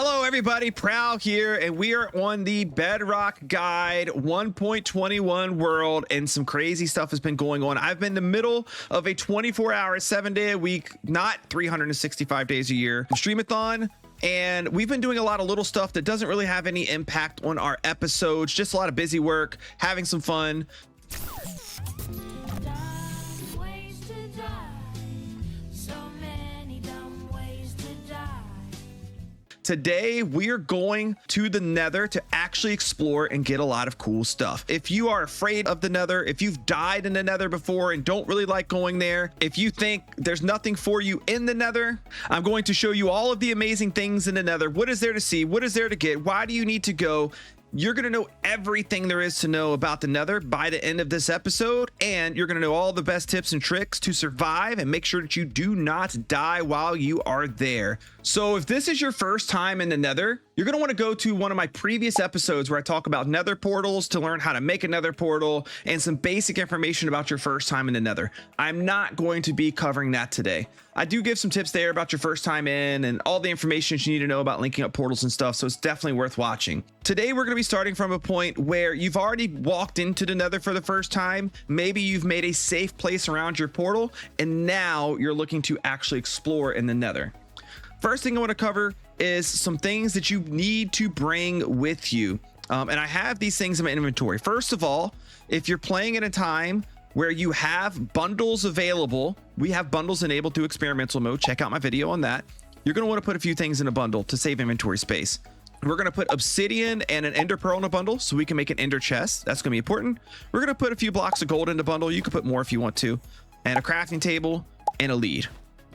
Hello everybody, Prowl here, and we are on the Bedrock Guide 1.21 world, and some crazy stuff has been going on. I've been in the middle of a 24-hour, 7-day a week, not 365 days a year, streamathon, and we've been doing a lot of little stuff that doesn't really have any impact on our episodes, just a lot of busy work, having some fun. Today, we are going to the Nether to actually explore and get a lot of cool stuff. If you are afraid of the Nether, if you've died in the Nether before and don't really like going there, if you think there's nothing for you in the Nether, I'm going to show you all of the amazing things in the Nether. What is there to see? What is there to get? Why do you need to go? You're going to know everything there is to know about the Nether by the end of this episode, and you're going to know all the best tips and tricks to survive and make sure that you do not die while you are there. So if this is your first time in the Nether, you're going to want to go to one of my previous episodes where I talk about Nether portals to learn how to make a Nether portal and some basic information about your first time in the Nether. I'm not going to be covering that today. I do give some tips there about your first time in and all the information you need to know about linking up portals and stuff, so it's definitely worth watching. Today we're going to be starting from a point where you've already walked into the Nether for the first time. Maybe you've made a safe place around your portal, and now you're looking to actually explore in the Nether. First thing I want to cover is some things that you need to bring with you. And I have these things in my inventory. First of all, if you're playing at a time where you have bundles available, we have bundles enabled through experimental mode. Check out my video on that. You're going to want to put a few things in a bundle to save inventory space. We're going to put obsidian and an ender pearl in a bundle so we can make an ender chest. That's going to be important. We're going to put a few blocks of gold in the bundle. You can put more if you want to, and a crafting table and a lead.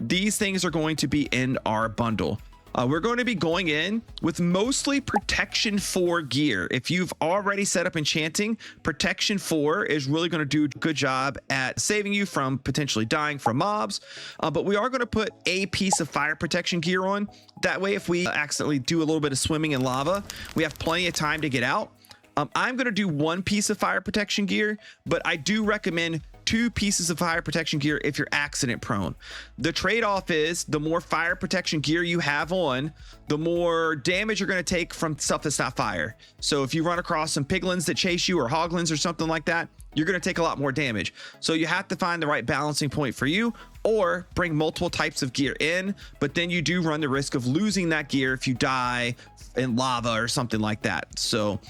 These things are going to be in our bundle. We're going to be going in with mostly protection 4 gear. If you've already set up enchanting, protection 4 is really going to do a good job at saving you from potentially dying from mobs. But we are going to put a piece of fire protection gear on. That way, if we accidentally do a little bit of swimming in lava, we have plenty of time to get out. I'm going to do 1 piece of fire protection gear, but I do recommend 2 pieces of fire protection gear if you're accident prone. The trade-off is the more fire protection gear you have on, the more damage you're going to take from stuff that's not fire. So if you run across some piglins that chase you or hoglins or something like that, you're going to take a lot more damage. So you have to find the right balancing point for you, or bring multiple types of gear in, but then you do run the risk of losing that gear if you die in lava or something like that. So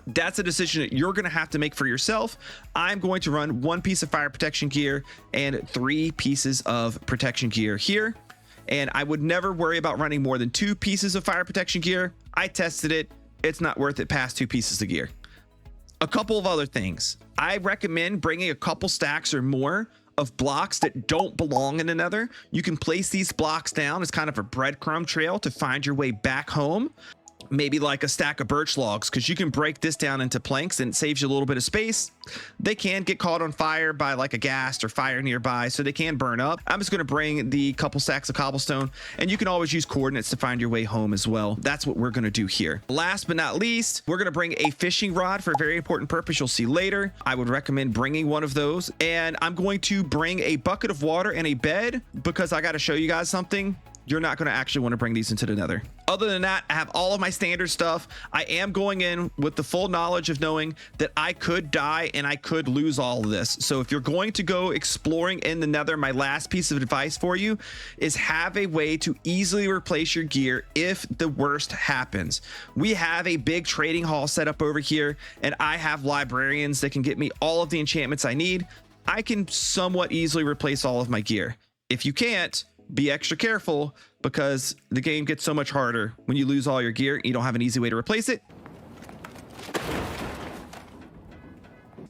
that's a decision that you're going to have to make for yourself. I'm going to run 1 piece of fire protection gear and 3 pieces of protection gear here. And I would never worry about running more than 2 pieces of fire protection gear. I tested it. It's not worth it past 2 pieces of gear. A couple of other things. I recommend bringing a couple stacks or more of blocks that don't belong in the Nether. You can place these blocks down as kind of a breadcrumb trail to find your way back home. Maybe like a stack of birch logs, because you can break this down into planks and it saves you a little bit of space. They can get caught on fire by like a ghast or fire nearby, so they can burn up. I'm just going to bring the couple stacks of cobblestone, and you can always use coordinates to find your way home as well. That's what we're going to do here. Last but not least, we're going to bring a fishing rod for a very important purpose you'll see later. I would recommend bringing one of those, and I'm going to bring a bucket of water and a bed because I got to show you guys something. You're not going to actually want to bring these into the Nether. Other than that, I have all of my standard stuff. I am going in with the full knowledge of knowing that I could die and I could lose all of this. So if you're going to go exploring in the Nether, my last piece of advice for you is have a way to easily replace your gear if the worst happens. We have a big trading hall set up over here, and I have librarians that can get me all of the enchantments I need. I can somewhat easily replace all of my gear. If you can't, be extra careful, because the game gets so much harder when you lose all your gear and you don't have an easy way to replace it.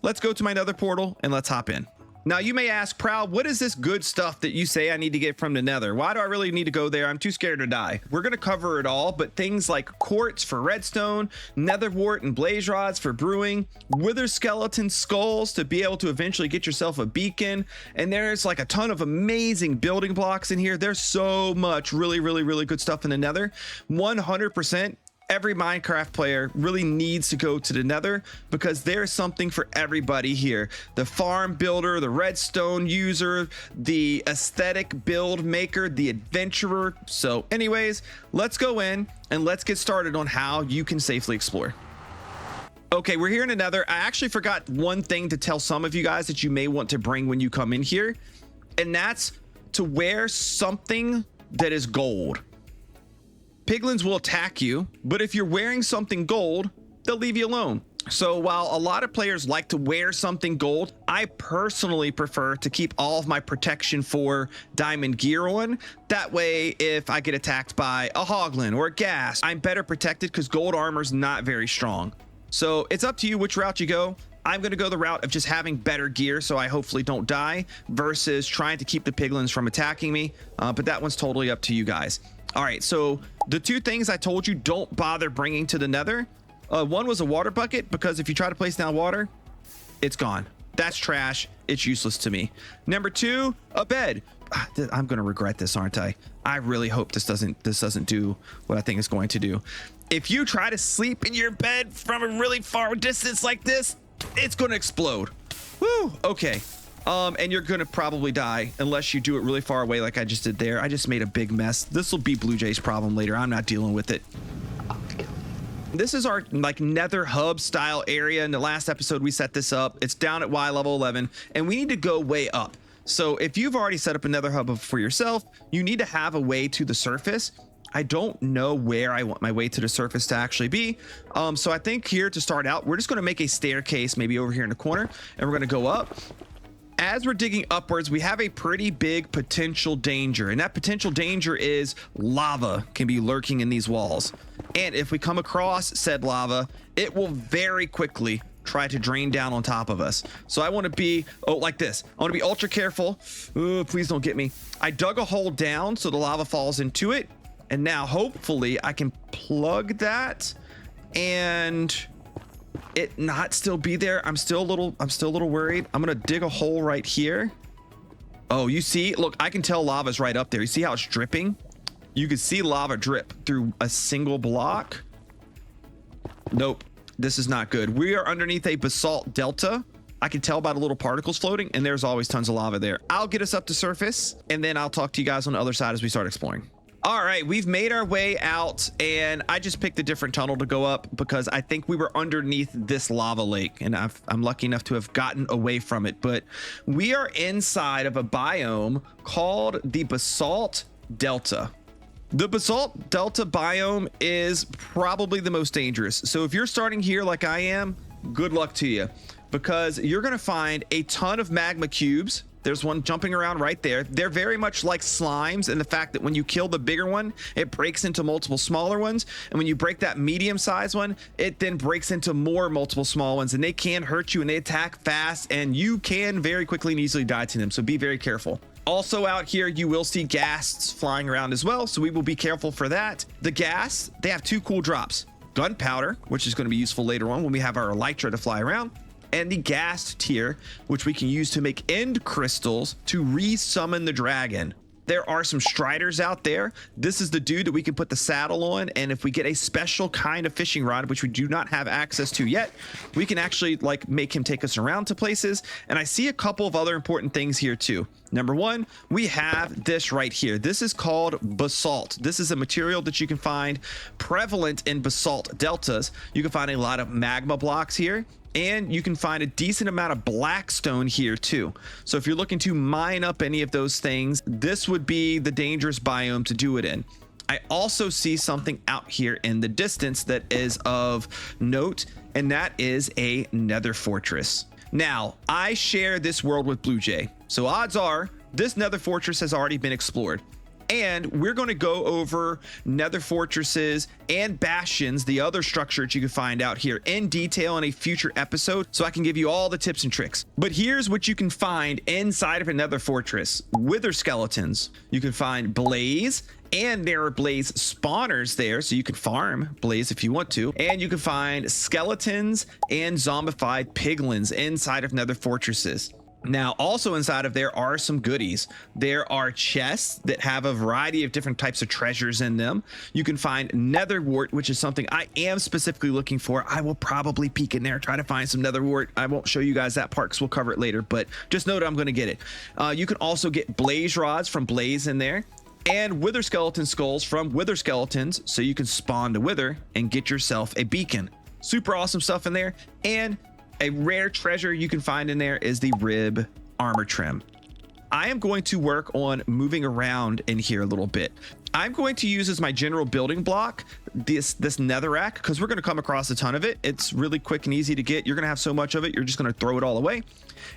Let's go to my Nether portal and let's hop in. Now you may ask, Proud, what is this good stuff that you say I need to get from the Nether? Why do I really need to go there? I'm too scared to die. We're going to cover it all, but things like quartz for redstone, nether wart and blaze rods for brewing, wither skeleton skulls to be able to eventually get yourself a beacon. And there's like a ton of amazing building blocks in here. There's so much really good stuff in the Nether. 100%. every Minecraft player really needs to go to the Nether because there's something for everybody here. The farm builder, the redstone user, the aesthetic build maker, the adventurer. So anyways, let's go in and let's get started on how you can safely explore. Okay, we're here in the Nether. I actually forgot one thing to tell some of you guys that you may want to bring when you come in here, and that's to wear something that is gold. Piglins will attack you, but if you're wearing something gold, they'll leave you alone. So while a lot of players like to wear something gold, I personally prefer to keep all of my protection for diamond gear on. That way, if I get attacked by a hoglin or a ghast, I'm better protected because gold armor is not very strong. So it's up to you which route you go. I'm going to go the route of just having better gear so I hopefully don't die versus trying to keep the piglins from attacking me. But that one's totally up to you guys. All right, so the two things I told you don't bother bringing to the Nether. One was a water bucket, because if you try to place down water, it's gone. That's trash. It's useless to me. Number two, a bed. I'm going to regret this, aren't I? I really hope this doesn't do what I think it's going to do. If you try to sleep in your bed from a really far distance like this, it's going to explode. Woo, okay. And you're gonna probably die unless you do it really far away like I just did there. I just made a big mess. This will be Blue Jay's problem later. I'm not dealing with it. This is our like Nether hub style area. In the last episode, we set this up. It's down at Y level 11, and we need to go way up. So if you've already set up a Nether hub for yourself, you need to have a way to the surface. I don't know where I want my way to the surface to actually be. So I think here to start out, we're just gonna make a staircase maybe over here in the corner, and we're gonna go up. As we're digging upwards, we have a pretty big potential danger, and that potential danger is lava can be lurking in these walls. And if we come across said lava, it will very quickly try to drain down on top of us. So I want to be, like this. I want to be ultra careful. Ooh, please don't get me. I dug a hole down so the lava falls into it. And now hopefully I can plug that and it not still be there. I'm still a little worried. I'm gonna dig a hole right here. Oh, you see, look, I can tell lava's right up there. You see how it's dripping? You can see lava drip through a single block. Nope, this is not good. We are underneath a basalt delta. I can tell by the little particles floating, and there's always tons of lava there. I'll get us up to surface, and then I'll talk to you guys on the other side as we start exploring. All right, we've made our way out, and I just picked a different tunnel to go up because I think we were underneath this lava lake, and I'm lucky enough to have gotten away from it. But we are inside of a biome called the Basalt Delta. The Basalt Delta biome is probably the most dangerous. So if you're starting here like I am, good luck to you, because you're going to find a ton of magma cubes. There's one jumping around right there. They're very much like slimes in the fact that when you kill the bigger one, it breaks into multiple smaller ones. And when you break that medium-sized one, it then breaks into more multiple small ones, and they can hurt you and they attack fast, and you can very quickly and easily die to them. So be very careful. Also out here, you will see ghasts flying around as well. So we will be careful for that. The ghasts, they have two cool drops. Gunpowder, which is going to be useful later on when we have our elytra to fly around, and the ghast tier, which we can use to make end crystals to re-summon the dragon. There are some striders out there. This is the dude that we can put the saddle on, and if we get a special kind of fishing rod, which we do not have access to yet, we can actually like make him take us around to places. And I see a couple of other important things here too. Number one, we have this right here. This is called basalt. This is a material that you can find prevalent in basalt deltas. You can find a lot of magma blocks here, and you can find a decent amount of blackstone here too. So if you're looking to mine up any of those things, this would be the dangerous biome to do it in. I also see something out here in the distance that is of note, and that is a nether fortress. Now, I share this world with Blue Jay, so odds are this nether fortress has already been explored. And we're going to go over nether fortresses and bastions, the other structures you can find out here, in detail in a future episode, so I can give you all the tips and tricks. But here's what you can find inside of a nether fortress. Wither skeletons. You can find blaze, and there are blaze spawners there, so you can farm blaze if you want to. And you can find skeletons and zombified piglins inside of nether fortresses. Now, also inside of there are some goodies. There are chests that have a variety of different types of treasures in them. You can find nether wart, which is something I am specifically looking for. I will probably peek in there, try to find some nether wart. I won't show you guys that part because we'll cover it later, but just know that I'm going to get it. You can also get blaze rods from blaze in there, and wither skeleton skulls from wither skeletons, so you can spawn the wither and get yourself a beacon. Super awesome stuff in there. And a rare treasure you can find in there is the rib armor trim. I am going to work on moving around in here a little bit. I'm going to use as my general building block this netherrack, because we're going to come across a ton of it. It's really quick and easy to get. You're going to have so much of it, you're just going to throw it all away.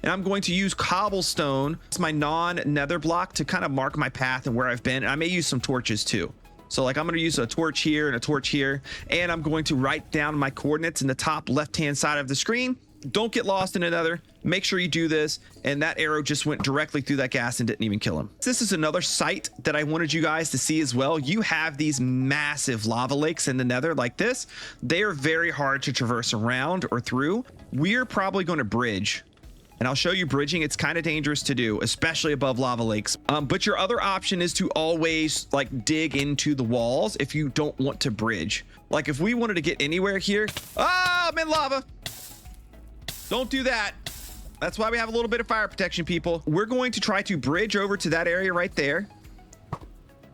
And I'm going to use cobblestone. It's my non-nether block to kind of mark my path and where I've been. And I may use some torches too. So like I'm going to use a torch here and a torch here, and I'm going to write down my coordinates in the top left-hand side of the screen. Don't get lost in another. Make sure you do this. And that arrow just went directly through that ghast and didn't even kill him. This is another site that I wanted you guys to see as well. You have these massive lava lakes in the nether like this. They are very hard to traverse around or through. We're probably going to bridge. And I'll show you bridging. It's kind of dangerous to do, especially above lava lakes. But your other option is to always like dig into the walls if you don't want to bridge. Like if we wanted to get anywhere here. Ah, I'm in lava. Don't do that. That's why we have a little bit of fire protection, people. We're going to try to bridge over to that area right there.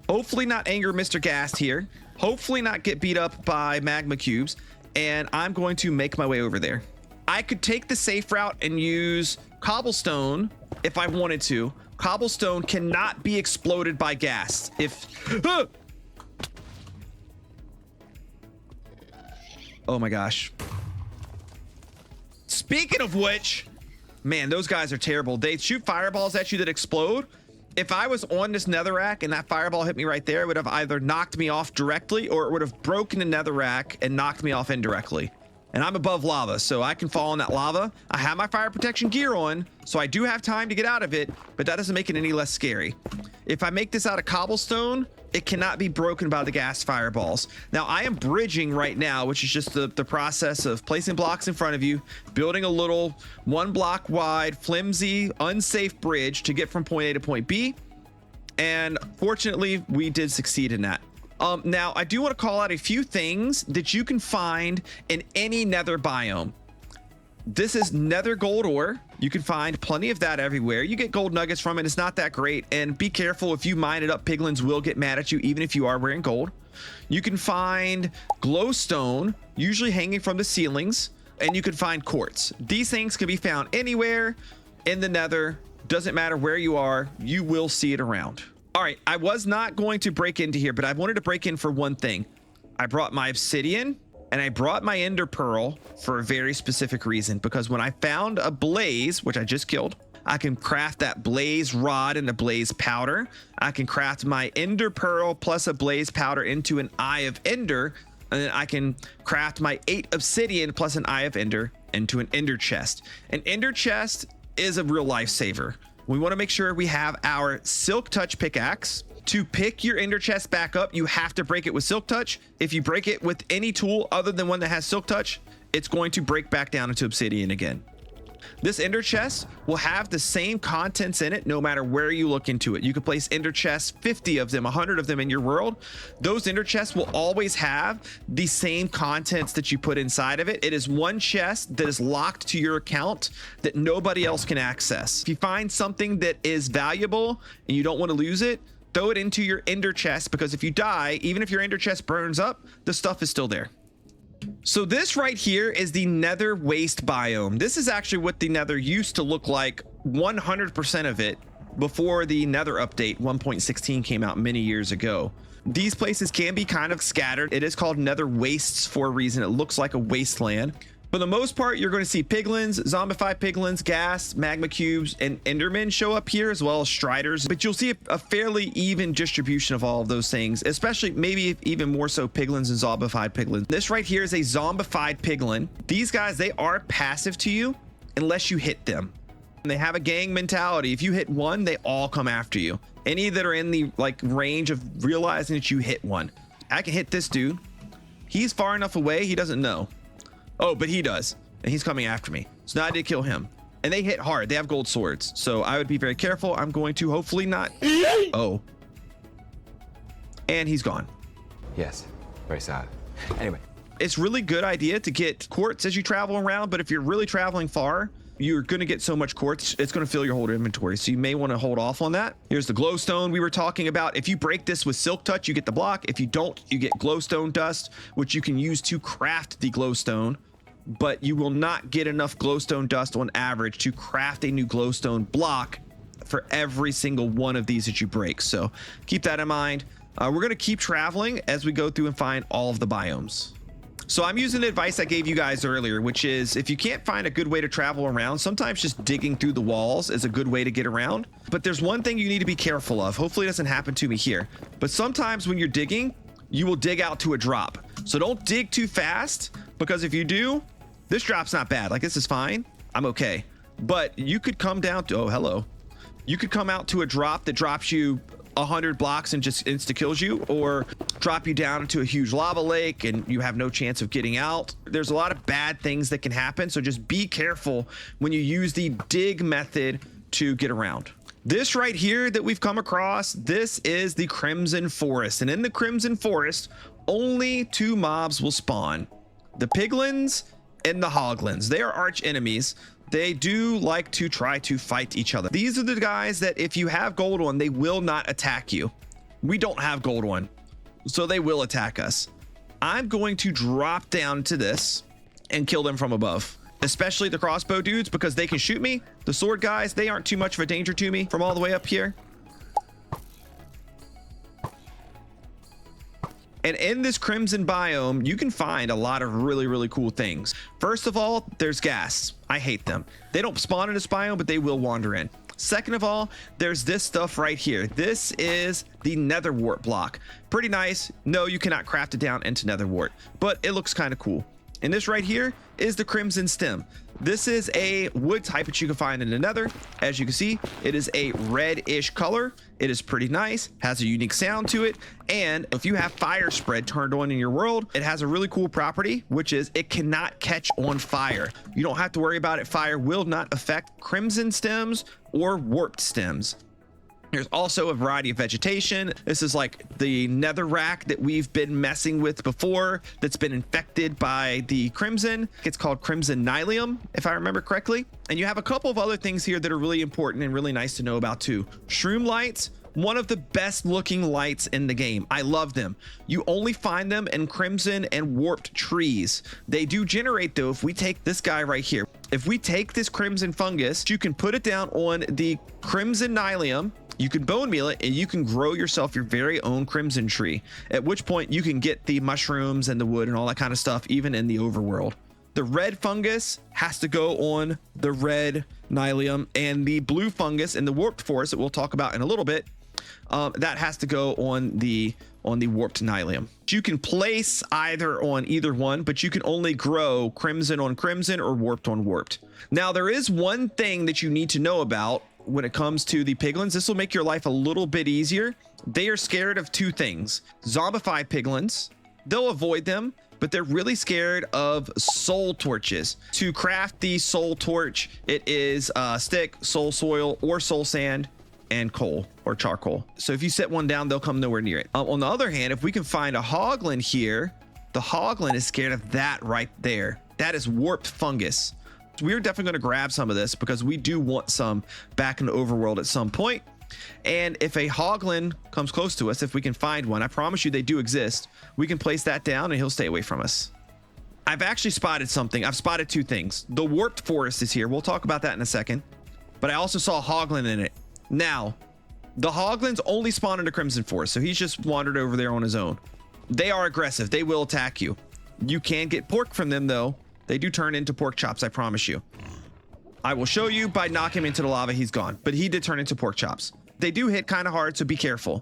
Hopefully not anger Mr. Ghast here. Hopefully not get beat up by magma cubes. And I'm going to make my way over there. I could take the safe route and use cobblestone if I wanted to. Cobblestone cannot be exploded by gas. Oh my gosh. Speaking of which, man, those guys are terrible. They shoot fireballs at you that explode. If I was on this netherrack and that fireball hit me right there, it would have either knocked me off directly or it would have broken the netherrack and knocked me off indirectly. And I'm above lava, so I can fall in that lava. I have my fire protection gear on, so I do have time to get out of it, but that doesn't make it any less scary. If I make this out of cobblestone, it cannot be broken by the gas fireballs. Now, I am bridging right now, which is just the process of placing blocks in front of you, building a little 1 block wide, flimsy, unsafe bridge to get from point A to point B. And fortunately, we did succeed in that. Now, I do want to call out a few things that you can find in any nether biome. This is nether gold ore. You can find plenty of that everywhere. You get gold nuggets from it. It's not that great. And be careful, if you mine it up, piglins will get mad at you, even if you are wearing gold. You can find glowstone, usually hanging from the ceilings, and you can find quartz. These things can be found anywhere in the nether. Doesn't matter where you are, you will see it around. All right, I was not going to break into here, but I wanted to break in for one thing. I brought my obsidian and I brought my ender pearl for a very specific reason, because when I found a blaze, which I just killed, I can craft that blaze rod and a blaze powder. I can craft my ender pearl plus a blaze powder into an eye of ender, and then I can craft my 8 obsidian plus an eye of ender into an ender chest. An ender chest is a real lifesaver. We want to make sure we have our silk touch pickaxe. To pick your ender chest back up, you have to break it with silk touch. If you break it with any tool other than one that has silk touch, it's going to break back down into obsidian again. This ender chest will have the same contents in it no matter where you look into it. You can place ender chests, 50 of them, 100 of them in your world. Those ender chests will always have the same contents that you put inside of it. It is one chest that is locked to your account that nobody else can access. If you find something that is valuable and you don't want to lose it, throw it into your ender chest, because if you die, even if your ender chest burns up, the stuff is still there. So this right here is the nether waste biome. This is actually what the nether used to look like, 100% of it, before the nether update 1.16 came out many years ago. These places can be kind of scattered. It is called nether wastes for a reason. It looks like a wasteland. For the most part, you're going to see piglins, zombified piglins, gas, magma cubes, and endermen show up here, as well as striders. But you'll see a fairly even distribution of all of those things, especially maybe even more so piglins and zombified piglins. This right here is a zombified piglin. These guys, they are passive to you unless you hit them. And they have a gang mentality. If you hit one, they all come after you. Any that are in the range of realizing that you hit one. I can hit this dude. He's far enough away, he doesn't know. Oh, but he does, and he's coming after me. So now I did kill him. and they hit hard. They have gold swords, so I would be very careful. I'm going to hopefully not. Oh, and he's gone. Yes, very sad. Anyway, it's really good idea to get quartz as you travel around, but if you're really traveling far, you're going to get so much quartz, it's going to fill your whole inventory. So you may want to hold off on that. Here's the glowstone we were talking about. If you break this with silk touch, you get the block. If you don't, you get glowstone dust, which you can use to craft the glowstone, but you will not get enough glowstone dust on average to craft a new glowstone block for every single one of these that you break. So keep that in mind. We're going to keep traveling as we go through and find all of the biomes. So I'm using the advice I gave you guys earlier, which is if you can't find a good way to travel around, sometimes just digging through the walls is a good way to get around. But there's one thing you need to be careful of. Hopefully it doesn't happen to me here. But sometimes when you're digging, you will dig out to a drop. So don't dig too fast, because if you do, this drop's not bad. Like, this is fine. I'm okay. But you could come down to, oh, hello. You could come out to a drop that drops you 100 blocks and just insta kills you, or drop you down into a huge lava lake and you have no chance of getting out. There's a lot of bad things that can happen, so just be careful when you use the dig method to get around. This right here that we've come across, this is the Crimson Forest, and in the Crimson Forest only 2 mobs will spawn: the piglins and the hoglins. They are arch enemies. They do like to try to fight each other. These are the guys that if you have gold on, they will not attack you. We don't have gold on, so they will attack us. I'm going to drop down to this and kill them from above, especially the crossbow dudes, because they can shoot me. The sword guys, they aren't too much of a danger to me from all the way up here. And in this Crimson biome, you can find a lot of really, really cool things. First of all, there's ghast. I hate them. They don't spawn in this biome, but they will wander in. Second of all, there's this stuff right here. This is the nether wart block. Pretty nice. No, you cannot craft it down into nether wart, but it looks kind of cool. And this right here is the crimson stem. This is a wood type that you can find in the nether. As you can see, it is a reddish color. It is pretty nice, has a unique sound to it. And if you have fire spread turned on in your world, it has a really cool property, which is it cannot catch on fire. You don't have to worry about it. Fire will not affect crimson stems or warped stems. There's also a variety of vegetation. This is like the netherrack that we've been messing with before that's been infected by the crimson. It's called crimson nylium, if I remember correctly. And you have a couple of other things here that are really important and really nice to know about too. Shroom lights, one of the best looking lights in the game. I love them. You only find them in crimson and warped trees. They do generate though. If we take this guy right here, if we take this crimson fungus, you can put it down on the crimson nylium. You can bone meal it and you can grow yourself your very own crimson tree, at which point you can get the mushrooms and the wood and all that kind of stuff even in the overworld. The red fungus has to go on the red nylium, and the blue fungus in the warped forest that we'll talk about in a little bit, that has to go on the warped nylium. You can place either on either one, but you can only grow crimson on crimson or warped on warped. Now there is one thing that you need to know about when it comes to the piglins. This will make your life a little bit easier. They are scared of 2 things: zombified piglins. They'll avoid them, but they're really scared of soul torches. To craft the soul torch, it is stick, soul soil, or soul sand, and coal or charcoal. So if you set one down, they'll come nowhere near it. On the other hand, if we can find a hoglin here, the hoglin is scared of that right there. That is warped fungus. We're definitely going to grab some of this because we do want some back in the overworld at some point. And if a hoglin comes close to us, if we can find one, I promise you they do exist, we can place that down and he'll stay away from us. I've actually spotted something. I've spotted 2 things. The warped forest is here. We'll talk about that in a second. But I also saw a hoglin in it. Now, the hoglins only spawn in the crimson forest, so he's just wandered over there on his own. They are aggressive. They will attack you. You can get pork from them though. They do turn into pork chops, I promise you. I will show you by knocking him into the lava, he's gone. But he did turn into pork chops. They do hit kind of hard, so be careful.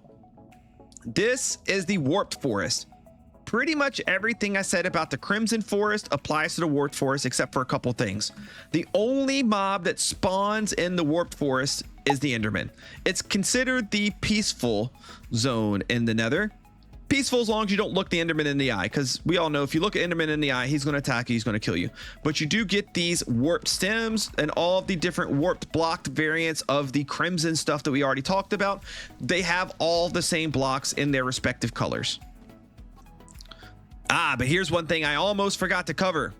This is the warped forest. Pretty much everything I said about the crimson forest applies to the warped forest except for a couple things. The only mob that spawns in the warped forest is the Enderman. It's considered the peaceful zone in the Nether. Peaceful as long as you don't look the Enderman in the eye, because we all know if you look at Enderman in the eye, he's going to attack you, he's going to kill you. But you do get these warped stems and all of the different warped blocked variants of the crimson stuff that we already talked about. They have all the same blocks in their respective colors. But here's one thing I almost forgot to cover.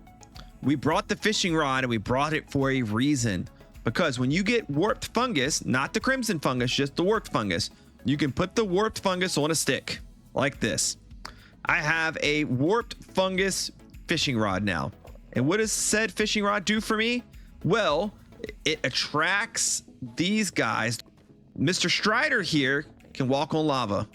We brought the fishing rod and we brought it for a reason, because when you get warped fungus, not the crimson fungus, just the warped fungus, you can put the warped fungus on a stick like this. I have a warped fungus fishing rod now. And what does said fishing rod do for me? Well, it attracts these guys. Mr. Strider here can walk on lava.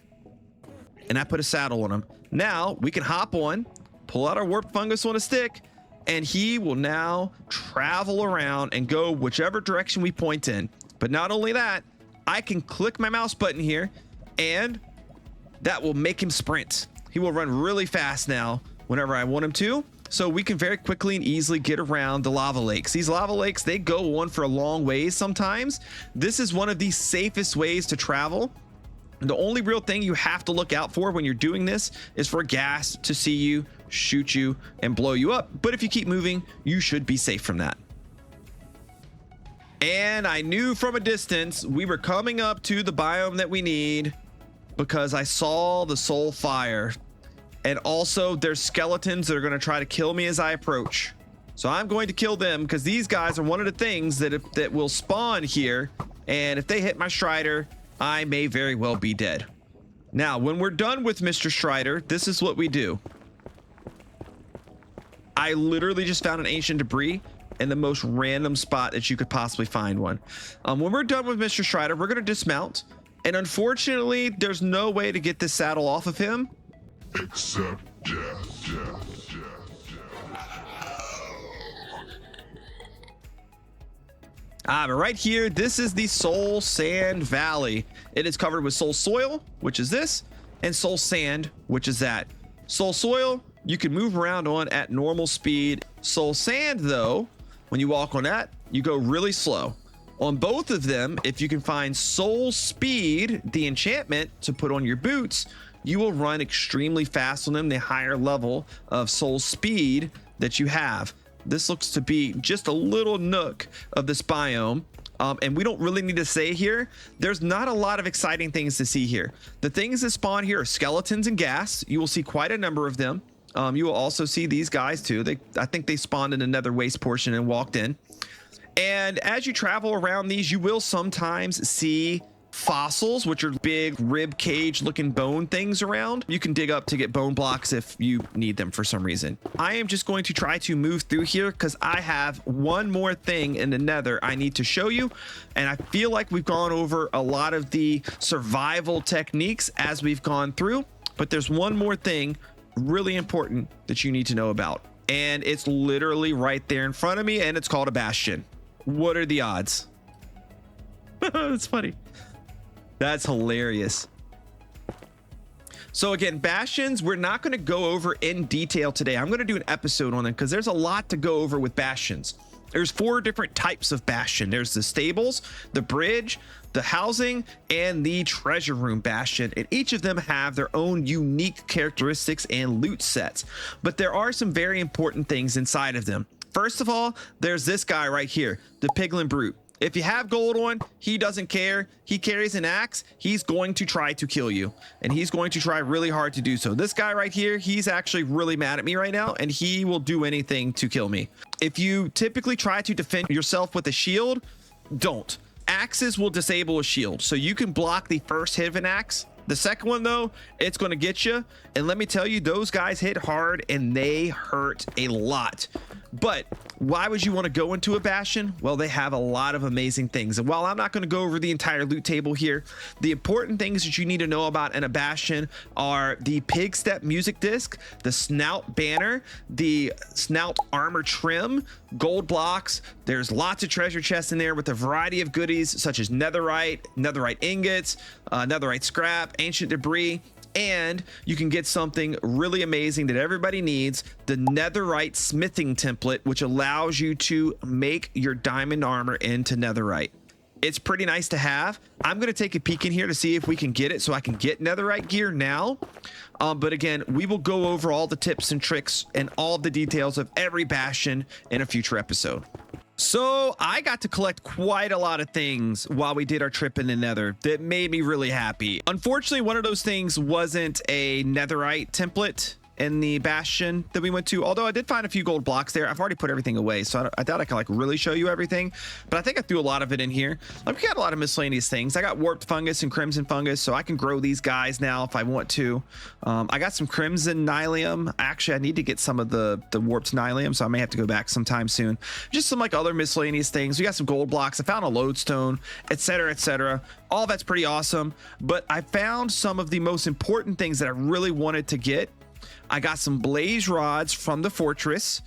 And I put a saddle on him. Now we can hop on, pull out our warped fungus on a stick, and he will now travel around and go whichever direction we point in. But not only that, I can click my mouse button here and that will make him sprint. He will run really fast now whenever I want him to. So we can very quickly and easily get around the lava lakes. These lava lakes, they go on for a long ways sometimes. This is one of the safest ways to travel. And the only real thing you have to look out for when you're doing this is for gas to see you, shoot you, and blow you up. But if you keep moving, you should be safe from that. And I knew from a distance we were coming up to the biome that we need, because I saw the soul fire. And also there's skeletons that are going to try to kill me as I approach. So I'm going to kill them, because these guys are one of the things that will spawn here. And if they hit my Strider, I may very well be dead. Now, when we're done with Mr. Strider, this is what we do. I literally just found an ancient debris in the most random spot that you could possibly find one. When we're done with Mr. Strider, we're going to dismount. And unfortunately, there's no way to get this saddle off of him. Except death. But right here, this is the Soul Sand Valley. It is covered with soul soil, which is this, and soul sand, which is that. Soul soil, you can move around on at normal speed. Soul sand, though, when you walk on that, you go really slow. On both of them, if you can find soul speed, the enchantment to put on your boots, you will run extremely fast on them, the higher level of soul speed that you have. This looks to be just a little nook of this biome. And we don't really need to say here, there's not a lot of exciting things to see here. The things that spawn here are skeletons and ghast. You will see quite a number of them. You will also see these guys too. I think they spawned in another waste portion and walked in. And as you travel around these, you will sometimes see fossils, which are big rib cage looking bone things around. You can dig up to get bone blocks if you need them for some reason. I am just going to try to move through here because I have one more thing in the Nether I need to show you. And I feel like we've gone over a lot of the survival techniques as we've gone through, but there's one more thing really important that you need to know about. And it's literally right there in front of me, and it's called a bastion. What are the odds? It's funny. That's hilarious. So again, bastions, we're not going to go over in detail today. I'm going to do an episode on them because there's a lot to go over with bastions. There's 4 different types of bastion. There's the stables, the bridge, the housing, and the treasure room bastion. And each of them have their own unique characteristics and loot sets. But there are some very important things inside of them. First of all, there's this guy right here, the Piglin Brute. If you have gold on, he doesn't care. He carries an axe. He's going to try to kill you, and he's going to try really hard to do so. This guy right here, he's actually really mad at me right now, and he will do anything to kill me. If you typically try to defend yourself with a shield, don't. Axes will disable a shield, so you can block the first hit of an axe. The second one, though, it's going to get you. And let me tell you, those guys hit hard and they hurt a lot. But why would you want to go into a bastion? Well, they have a lot of amazing things. And while I'm not going to go over the entire loot table here, the important things that you need to know about in a bastion are the pig step music disc, the snout banner, the snout armor trim, gold blocks. There's lots of treasure chests in there with a variety of goodies such as netherite ingots, netherite scrap, ancient debris. And you can get something really amazing that everybody needs, the netherite smithing template, which allows you to make your diamond armor into netherite. It's pretty nice to have. I'm going to take a peek in here to see if we can get it so I can get netherite gear now. But again, we will go over all the tips and tricks and all the details of every bastion in a future episode. So I got to collect quite a lot of things while we did our trip in the nether that made me really happy. Unfortunately, one of those things wasn't a netherite template in the bastion that we went to, although I did find a few gold blocks there. I've already put everything away, so I doubt I can like really show you everything, but I think I threw a lot of it in here. Like, we got a lot of miscellaneous things. I got warped fungus and crimson fungus, so I can grow these guys now if I want to. I got some crimson nylium. Actually, I need to get some of the warped nylium, so I may have to go back sometime soon. Just some like other miscellaneous things. We got some gold blocks. I found a lodestone, etc., etc. All that's pretty awesome, but I found some of the most important things that I really wanted to get. I got some blaze rods from the fortress.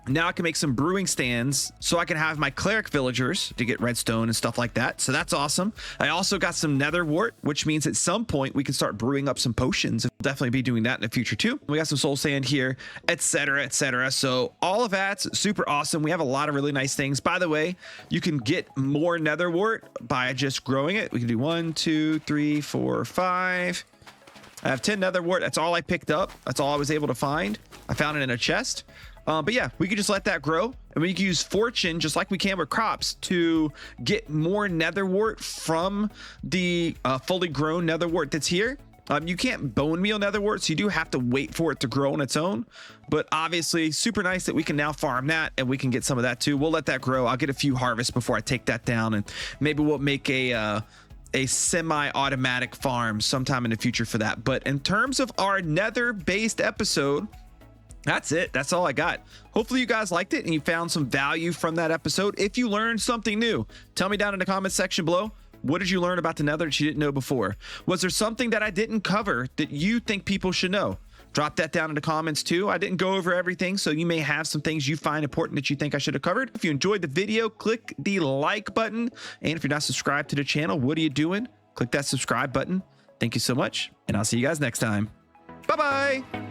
Now I can make some brewing stands so I can have my cleric villagers to get redstone and stuff like that. So that's awesome. I also got some nether wart, which means at some point we can start brewing up some potions. We'll definitely be doing that in the future too. We got some soul sand here, etc., etc. So all of that's super awesome. We have a lot of really nice things. By the way, you can get more nether wart by just growing it. We can do 1, 2, 3, 4, 5. I have 10 nether wart. That's all I picked up. That's all I was able to find. I found it in a chest. But yeah, we could just let that grow, and we can use fortune just like we can with crops to get more nether wart from the fully grown nether wart that's here. You can't bone meal nether wart, so you do have to wait for it to grow on its own. But obviously, super nice that we can now farm that, and we can get some of that too. We'll let that grow. I'll get a few harvests before I take that down, and maybe we'll make a semi-automatic farm sometime in the future for that. But in terms of our nether-based episode, that's it. That's all I got. Hopefully you guys liked it and you found some value from that episode. If you learned something new, tell me down in the comments section below. What did you learn about the nether that you didn't know before? Was there something that I didn't cover that you think people should know? Drop that down in the comments too. I didn't go over everything, so you may have some things you find important that you think I should have covered. If you enjoyed the video, click the like button. And if you're not subscribed to the channel, what are you doing? Click that subscribe button. Thank you so much, and I'll see you guys next time. Bye-bye.